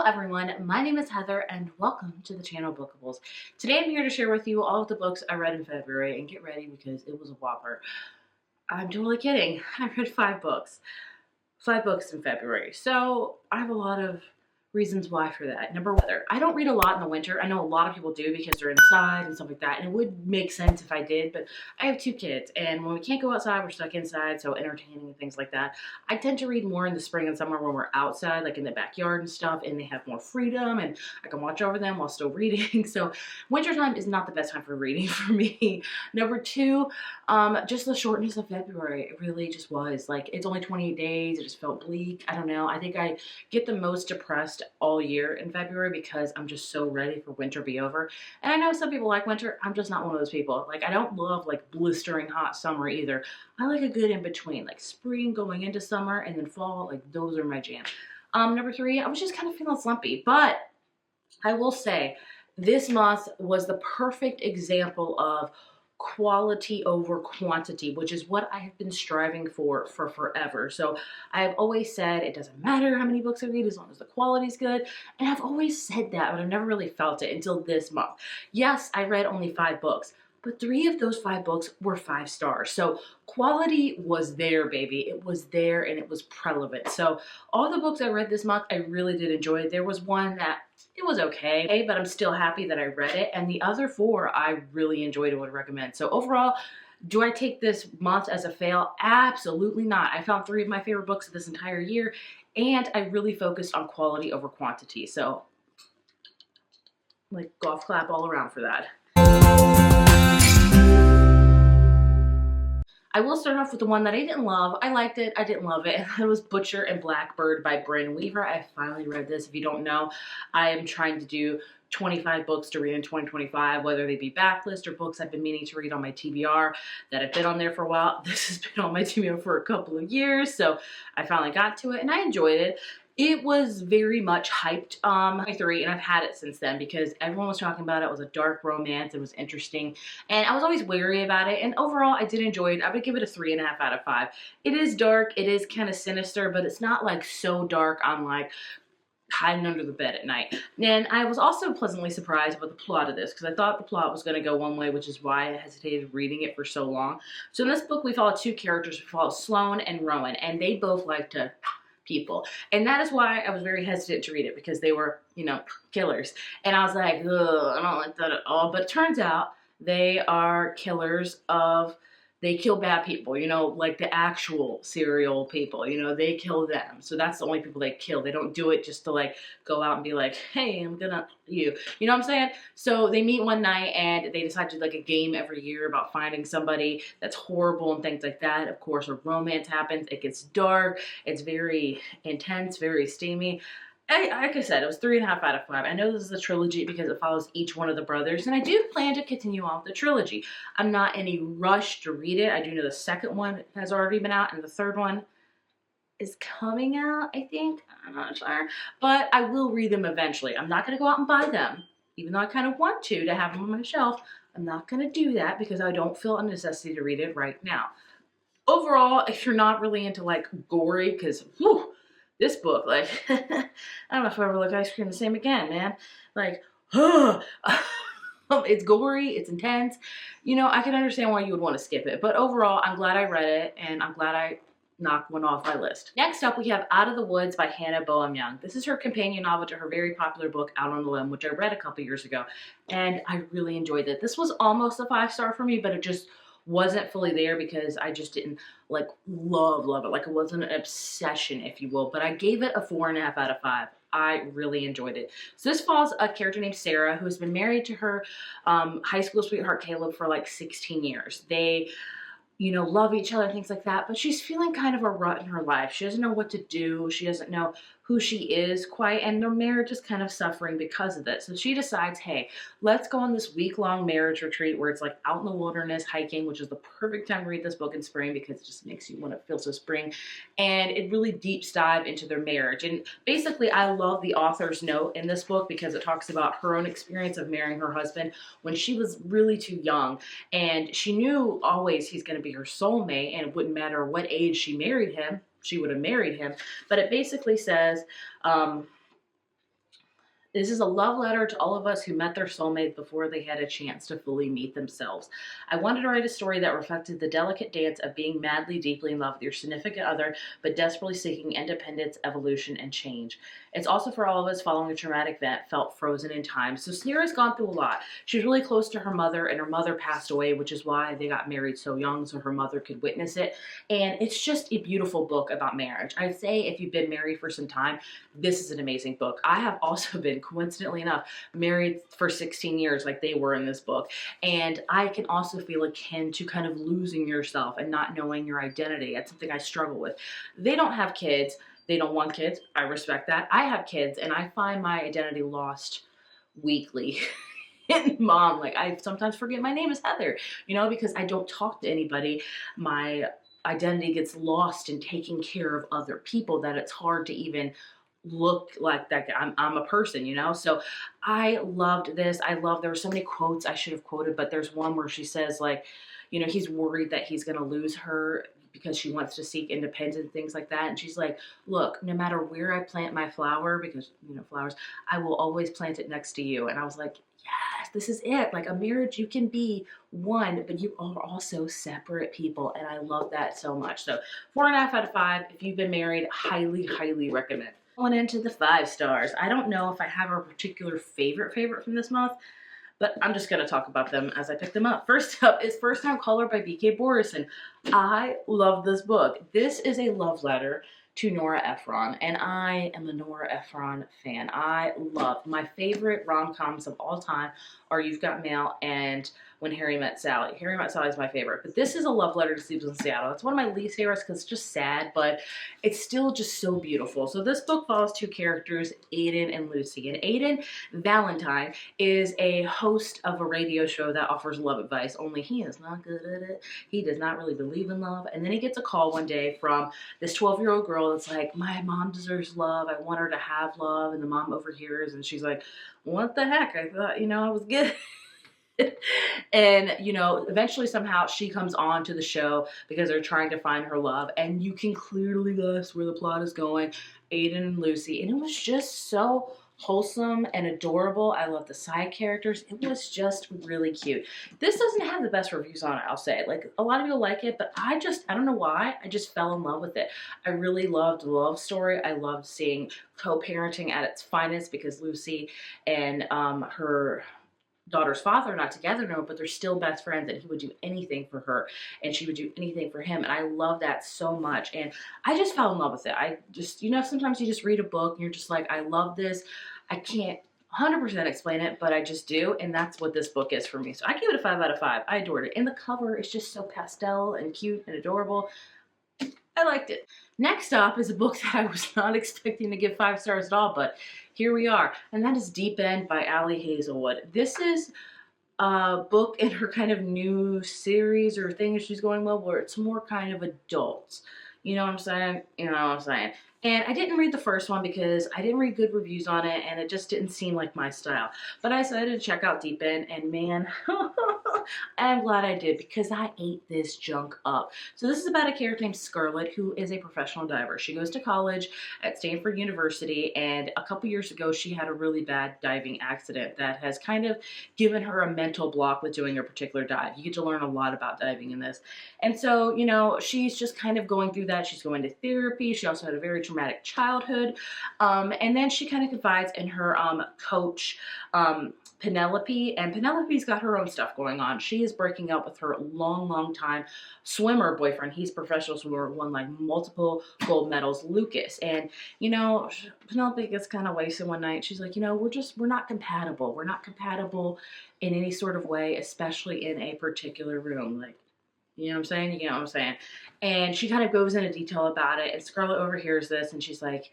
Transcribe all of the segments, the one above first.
everyone, my name is Heather and welcome to the channel Bookables. Today I'm here to share with you all of the books I read in February, and get ready because it was a whopper. I'm totally kidding. I read 5 books. 5 books in February. So I have a lot of reasons why for that. Number one, weather. I don't read a lot in the winter. I know a lot of people do because they're inside and stuff like that. And it would make sense if I did, but I have 2 kids. And when we can't go outside, we're stuck inside. So entertaining and things like that. I tend to read more in the spring and summer when we're outside, like in the backyard and stuff. And they have more freedom and I can watch over them while still reading. So wintertime is not the best time for reading for me. Number 2, just the shortness of February. It really just was. Like, it's only 28 days. It just felt bleak. I don't know. I think I get the most depressed all year in February because I'm just so ready for winter to be over. And I know some people like winter. I'm just not one of those people. Like, I don't love like blistering hot summer either. I like a good in between, like spring going into summer and then fall. Like, those are my jam. Number 3, I was just kind of feeling slumpy, but I will say this month was the perfect example of quality over quantity, which is what I have been striving for forever. So I've always said it doesn't matter how many books I read as long as the quality is good. And I've always said that, but I've never really felt it until this month. Yes, I read only 5 books, but 3 of those 5 books were 5 stars. So quality was there, baby. It was there and it was prevalent. So all the books I read this month, I really did enjoy. There was one that it was okay, but I'm still happy that I read it. And the other 4, I really enjoyed and would recommend. So overall, do I take this month as a fail? Absolutely not. I found 3 of my favorite books this entire year, and I really focused on quality over quantity. So, like, golf clap all around for that. I will start off with the one that I didn't love. I liked it. I didn't love it. It was Butcher and Blackbird by Bryn Weaver. I finally read this. If you don't know, I am trying to do 25 books to read in 2025, whether they be backlist or books I've been meaning to read on my TBR that have been on there for a while. This has been on my TBR for a couple of years, so I finally got to it and I enjoyed it. It was very much hyped, 23, and I've had it since then because everyone was talking about it. It was a dark romance. It was interesting, and I was always wary about it, and overall, I did enjoy it. I would give it a 3.5 out of 5. It is dark. It is kind of sinister, but it's not, like, so dark I'm, like, hiding under the bed at night. And I was also pleasantly surprised about the plot of this because I thought the plot was going to go one way, which is why I hesitated reading it for so long. So in this book, we follow 2 characters. We follow Sloane and Rowan, and they both like to people. And that is why I was very hesitant to read it because they were, you know, killers. And I was like, ugh, I don't like that at all. But it turns out they are killers of, they kill bad people, you know, like the actual serial people, you know, they kill them. So that's the only people they kill. They don't do it just to like go out and be like, hey, I'm gonna you know what I'm saying? So they meet one night and they decide to do like a game every year about finding somebody that's horrible and things like that. Of course, a romance happens. It gets dark. It's very intense, very steamy. Like I said, it was 3.5 out of 5. I know this is a trilogy because it follows each one of the brothers, and I do plan to continue on with the trilogy. I'm not in any rush to read it. I do know the second one has already been out, and the third one is coming out, I think. I'm not sure. But I will read them eventually. I'm not going to go out and buy them, even though I kind of want to have them on my shelf. I'm not going to do that because I don't feel a necessity to read it right now. Overall, if you're not really into, like, gory, because, whew, this book, like, I don't know if I ever like ice cream the same again, man. Like, it's gory, it's intense. You know, I can understand why you would want to skip it. But overall, I'm glad I read it, and I'm glad I knocked one off my list. Next up, we have Out of the Woods by Hannah Boehm Young. This is her companion novel to her very popular book, Out on the Limb, which I read a couple years ago, and I really enjoyed it. This was almost a 5-star for me, but it just wasn't fully there because I just didn't like love it. Like, it wasn't an obsession, if you will, but I gave it a 4.5 out of 5. I really enjoyed it. So this follows a character named Sarah who has been married to her high school sweetheart Caleb for like 16 years. They, you know, love each other and things like that, but she's feeling kind of a rut in her life. She doesn't know what to do. She doesn't know who she is quite, and their marriage is kind of suffering because of this. So she decides, hey, let's go on this week-long marriage retreat where it's like out in the wilderness hiking, which is the perfect time to read this book in spring because it just makes you want to feel so spring. And it really deep dive into their marriage. And basically, I love the author's note in this book because it talks about her own experience of marrying her husband when she was really too young. And she knew always he's going to be her soulmate, and it wouldn't matter what age she married him. She would have married him. But it basically says, This is a love letter to all of us who met their soulmate before they had a chance to fully meet themselves. I wanted to write a story that reflected the delicate dance of being madly, deeply in love with your significant other, but desperately seeking independence, evolution, and change. It's also for all of us following a traumatic event, felt frozen in time. So Sneera's gone through a lot. She's really close to her mother, and her mother passed away, which is why they got married so young, so her mother could witness it. And it's just a beautiful book about marriage. I'd say if you've been married for some time, this is an amazing book. I have also been, coincidentally enough, married for 16 years like they were in this book. And I can also feel akin to kind of losing yourself and not knowing your identity. That's something I struggle with. They don't have kids. They don't want kids. I respect that. I have kids, and I find my identity lost weekly. And mom, like, I sometimes forget my name is Heather, because I don't talk to anybody. My identity gets lost in taking care of other people, that it's hard to even look like that I'm a person, So I loved this. There were so many quotes I should have quoted, but there's one where she says, like, he's worried that he's going to lose her because she wants to seek independence and things like that. And she's like, look, no matter where I plant my flower, because, flowers, I will always plant it next to you. And I was like, yes, this is it. Like a marriage, you can be one, but you are also separate people. And I love that so much. So 4.5 out of 5. If you've been married, highly, highly recommend. Going into the 5 stars. I don't know if I have a particular favorite from this month, but I'm just going to talk about them as I pick them up. First up is First Time Caller by B.K. Borison. I love this book. This is a love letter to Nora Ephron, and I am a Nora Ephron fan. I love my favorite rom-coms of all time are You've Got Mail and When Harry Met Sally. Harry Met Sally is my favorite, but this is a love letter to Sleepless in Seattle. It's one of my least favorites because it's just sad, but it's still just so beautiful. So this book follows 2 characters, Aiden and Lucy. And Aiden Valentine is a host of a radio show that offers love advice, only he is not good at it. He does not really believe in love. And then he gets a call one day from this 12-year-old girl that's like, my mom deserves love. I want her to have love. And the mom overhears and she's like, what the heck? I thought, I was good. And, eventually somehow she comes on to the show because they're trying to find her love. And you can clearly guess where the plot is going. Aiden and Lucy. And it was just so wholesome and adorable. I love the side characters. It was just really cute. This doesn't have the best reviews on it, I'll say. Like, a lot of people like it, but I don't know why. I just fell in love with it. I really loved the love story. I loved seeing co-parenting at its finest because Lucy and her daughter's father are not together now, but they're still best friends, and he would do anything for her and she would do anything for him. And I love that so much. And I just fell in love with it. I just, sometimes you just read a book and you're just like, I love this. I can't 100% explain it, but I just do. And that's what this book is for me. So I give it a 5 out of 5. I adored it. And the cover is just so pastel and cute and adorable. I liked it. Next up is a book that I was not expecting to give 5 stars at all, but here we are. And that is Deep End by Ali Hazelwood. This is a book in her kind of new series or thing she's going well, where it's more kind of adult. You know what I'm saying? You know what I'm saying? And I didn't read the first one because I didn't read good reviews on it, and it just didn't seem like my style. But I decided to check out Deep End, and man, I'm glad I did because I ate this junk up. So this is about a character named Scarlett who is a professional diver. She goes to college at Stanford University, and a couple years ago she had a really bad diving accident that has kind of given her a mental block with doing a particular dive. You get to learn a lot about diving in this. And so, she's just kind of going through that. She's going to therapy. She also had a very traumatic childhood. And then she kind of confides in her coach, Penelope, and Penelope's got her own stuff going on. She is breaking up with her long time swimmer boyfriend. He's a professional swimmer, won like multiple gold medals, Lucas. And, Penelope gets kind of wasted one night. She's like, we're not compatible. We're not compatible in any sort of way, especially in a particular room. Like, you know what I'm saying? You know what I'm saying? And she kind of goes into detail about it, and Scarlett overhears this, and she's like,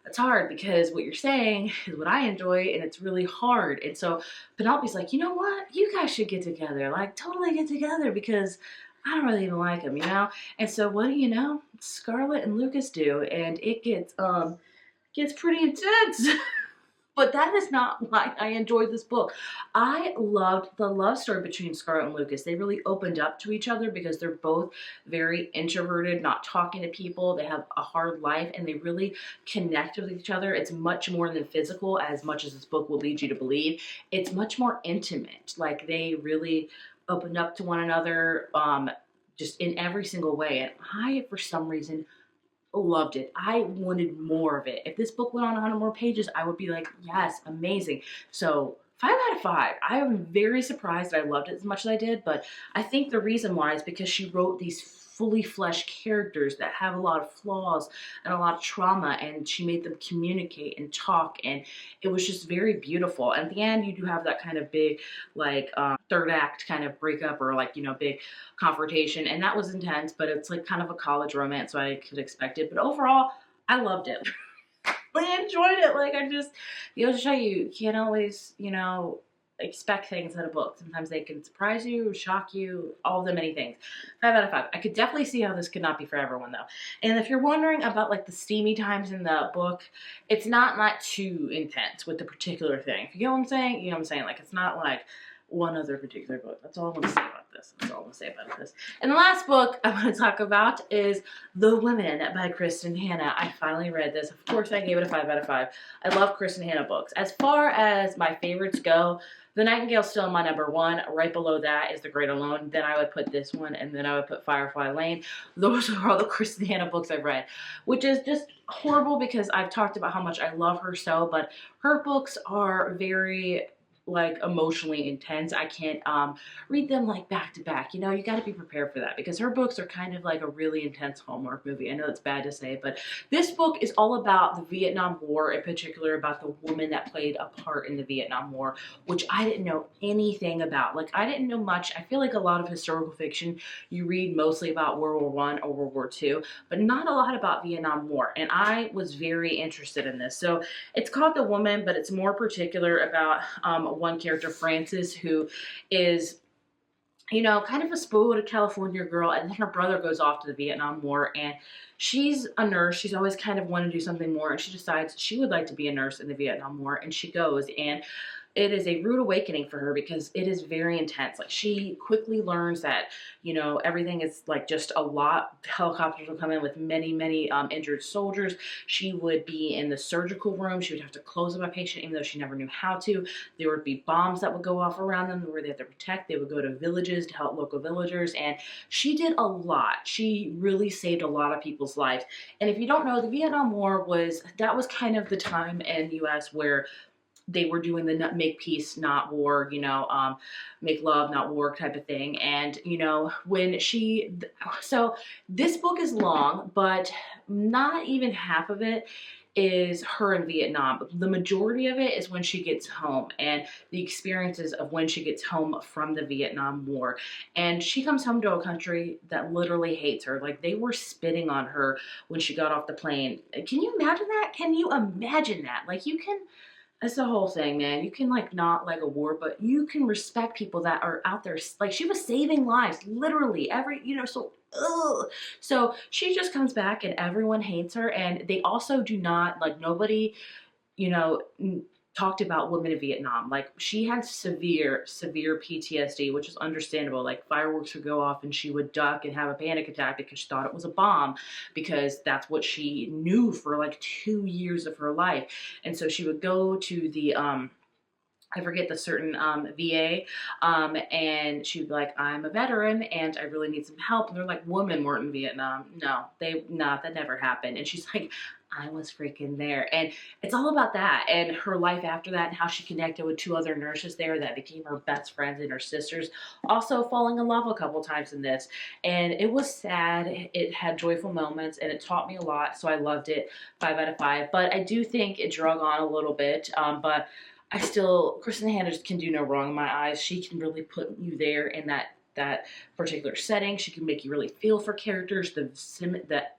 it's hard because what you're saying is what I enjoy, and it's really hard. And so Penelope's like, you know what? You guys should get together. Like, totally get together because I don't really even like him, And so what do you know? Scarlett and Lucas do, and it gets pretty intense. But that is not why I enjoyed this book. I loved the love story between Scarlett and Lucas. They really opened up to each other because they're both very introverted, not talking to people. They have a hard life and they really connect with each other. It's much more than physical, as much as this book will lead you to believe. It's much more intimate. Like, they really opened up to one another, just in every single way. And I, for some reason, loved it. I wanted more of it. If this book went on 100 more pages, I would be like, yes, amazing. So 5 out of 5. I am very surprised that I loved it as much as I did, but I think the reason why is because she wrote these fully fleshed characters that have a lot of flaws and a lot of trauma, and she made them communicate and talk, and it was just very beautiful. And at the end, you do have that kind of big, like, third act kind of breakup, or like, big confrontation, and that was intense, but it's like kind of a college romance, so I could expect it. But overall, I loved it. But I enjoyed it. Like, I just, to show you can't always, expect things in a book. Sometimes they can surprise you, shock you, all of the many things. 5 out of 5. I could definitely see how this could not be for everyone, though. And if you're wondering about like the steamy times in the book, it's not too intense with the particular thing. If you know what I'm saying, you know what I'm saying. Like, it's not like one other particular book. That's all I want to say about this. That's all I want to say about this. And the last book I want to talk about is The Women by Kristen Hanna. I finally read this. Of course, I gave it a 5 out of 5. I love Kristen Hanna books. As far as my favorites go, The Nightingale's still my number 1. Right below that is The Great Alone. Then I would put this one, and then I would put Firefly Lane. Those are all the Kristen Hanna books I've read, which is just horrible because I've talked about how much I love her so, but her books are very, like, emotionally intense. I can't read them like back to back. You got to be prepared for that because her books are kind of like a really intense Hallmark movie. I know it's bad to say, but this book is all about the Vietnam War, in particular about the woman that played a part in the Vietnam War, which I didn't know anything about. Like, I didn't know much. I feel like a lot of historical fiction, you read mostly about World War I or World War II, but not a lot about Vietnam War. And I was very interested in this. So it's called The Woman, but it's more particular about one character, Frances, who is, kind of a spoiled California girl, and then her brother goes off to the Vietnam War, and she's a nurse. She's always kind of wanted to do something more, and she decides she would like to be a nurse in the Vietnam War, and she goes, and it is a rude awakening for her because it is very intense. Like, she quickly learns that, everything is like just a lot. Helicopters will come in with many, many injured soldiers. She would be in the surgical room. She would have to close up a patient even though she never knew how to. There would be bombs that would go off around them where they had to protect. They would go to villages to help local villagers. And she did a lot. She really saved a lot of people's lives. And if you don't know, the Vietnam War was kind of the time in U.S. where they were doing the make peace, not war, make love, not war type of thing. And, so this book is long, but not even half of it is her in Vietnam. The majority of it is when she gets home and the experiences of when she gets home from the Vietnam War. And she comes home to a country that literally hates her. Like, they were spitting on her when she got off the plane. Can you imagine that? Can you imagine that? Like, that's the whole thing, man. You can, like, not like a war, but you can respect people that are out there. Like, she was saving lives, literally, so, ugh. So she just comes back and everyone hates her, and they also do not, like, nobody, talked about women in Vietnam. Like, she had severe PTSD, which is understandable. Like, fireworks would go off and she would duck and have a panic attack because she thought it was a bomb, because that's what she knew for like 2 years of her life. And so she would go to the I forget the certain VA, and she'd be like, I'm a veteran and I really need some help. And they're like, women weren't in Vietnam. No, that never happened. And she's like, I was freaking there. And it's all about that and her life after that, and how she connected with 2 other nurses there that became her best friends and her sisters, also falling in love a couple times in this. And it was sad. It had joyful moments and it taught me a lot. So I loved it. 5 out of 5. But I do think it drug on a little bit. But Kristen Hanna just can do no wrong in my eyes. She can really put you there in that that particular setting. She can make you really feel for characters. The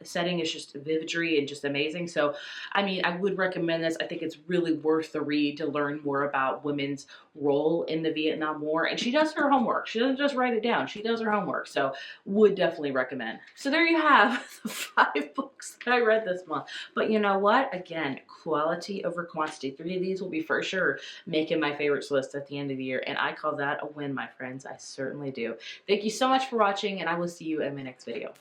setting is just vividry and just amazing. So, I mean, I would recommend this. I think it's really worth the read to learn more about women's role in the Vietnam War. And she does her homework. She doesn't just write it down. She does her homework. So, would definitely recommend. So there you have the 5 books that I read this month. But you know what? Again, quality over quantity. 3 of these will be for sure making my favorites list at the end of the year. And I call that a win, my friends. I certainly do. Thank you so much for watching, and I will see you in my next video.